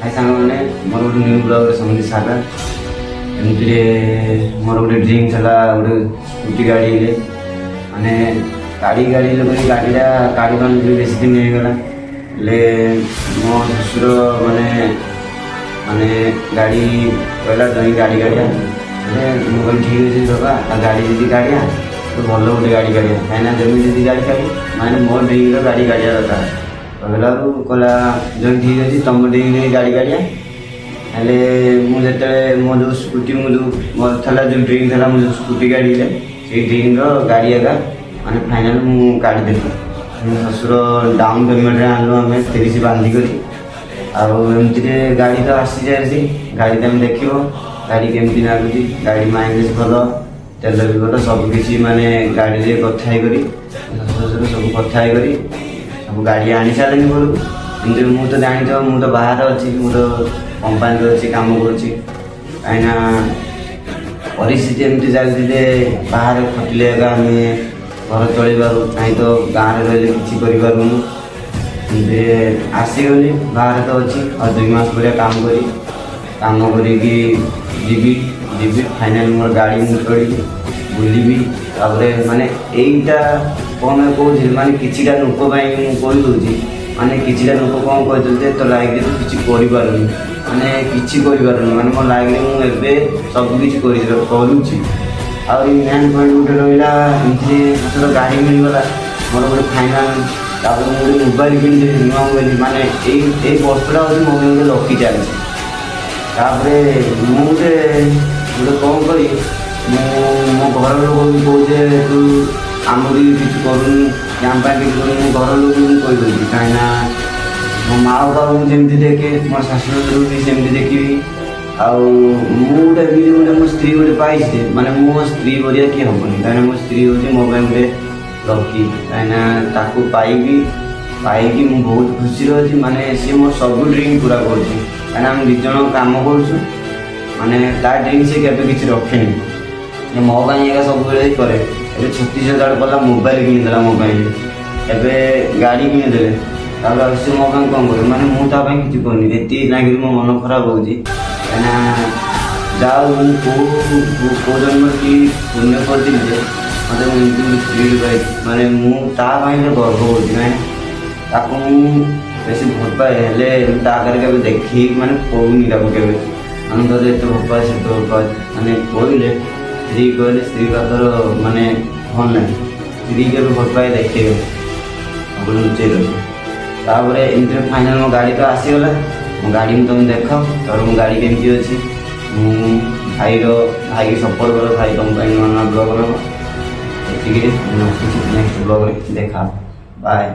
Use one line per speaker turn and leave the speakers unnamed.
हाय सांग मैंने मोर गोटे न्यू ब्लॉग समझी सागा एमती मोर गोटे ड्रीम था गोटे स्कूटी गाड़ी माने गाड़ी गाड़ी गाड़ी बन बेस दिन होगला मो शशुर माने माने गाड़ी कहला जमी गाड़ी गाड़िया मुझे ठीक अच्छे बाबा गाड़ी जी गाड़िया तो भल गोटे गाड़ी गाड़िया कहीं जमी जी गाड़ी गाड़ी माने मोर ड्रीम गाड़ी गाड़िया दरकार कहला कहला जो ठीक अच्छे तुम ड्रीम गाड़ी गाड़िया हेले मुझे मो जो स्कूटी मोर था जो ड्रीम था मुझे स्कूटी गाड़ी से ड्रीम गाड़ी एका माने फाइनाल मुझे काढ़ीदेली मो शशुर डाउन पेमेंट आनलु आम 30 बांधिक आमती गाड़ी तो आसी जाए गाड़ी तुम देख गाड़ी केमती लगुच गाड़ी माइलेज भल तेल भी भल सबकि माने गाड़ी कथा शशुर सब कथा सब गाड़ी आनी सारे घर कितु मुझे तो जानी मुझे बाहर अच्छी मुझे कंपानी अच्छी कम कहीं परिस्थिति एमती चलती बाहर खटिले आम घर चलू कहीं तो गाँव में रही किसी आसीगली बाहर तो अच्छी और 2 मास पर काम करी फाइनाल मोर गाड़ी मुझे चढ़ी बुलबी माने यहीटा कौन कौन माने किसीटा लोक मुझे माने किसीटा लोक कौन कहते तो लाइफ तो किसी करूँ माने किसी करूँ माने मो लाइफ मुझे सबकि करुँची और मेन पॉइंट गोटे रहा गाड़ी मिलगला मोर गोटे फाइनाल मुझे मोबाइल किनी नुआ मोबाइल माने यही वस्तुटा हूँ मो गोटे लकी चलती मुझे कौन करी मो घर लोग भी कहे तू आमरी किसी करूँ आम किसी करूँ घर लोग कहीदे कहीं मो माँ बाबा जमी देखे मो शाशुर भी सेमती देखी आउटे गोटे मो स्त्री गोटे पाई माने मो स्त्री भरिया किए हेनी कहीं मो स्त्री हूँ मो गोटे लकी कहीं पाई बहुत खुशी अच्छी माने सी मो सब ड्रीम पूरा करें 2 जन काम कर माने तार ड्रीम से केवे किसी रखे मो एका सब कै 36,000 पड़ा मोबाइल किनीदेला मोबाइल एवं गाड़ी किनीदे सी मो कौन कर माने मुझे किसी करनी ये लगे मो मन खराब हो जाओ कौ जन्म की पुण्य कर मतलब स्त्री पाई माने मुझे गर्व हो बेस भल पाए आगे देखी माने कहूनी के आनंद एत भल पाए से भल पाए माने कहले स्त्री कहले स्त्री पाखर माने भल ना स्त्री के भल पाए देखे लुचे रही एमती फाइनाल मो गाड़ी तो आसीगला मो गाड़ी में तुम देख और मो गाड़ी केमती अच्छी भाई की सपोर्ट कर भाई तुम नुआ नुआ ब्लॉग नेक्स्ट ब्लॉग देखा बाय।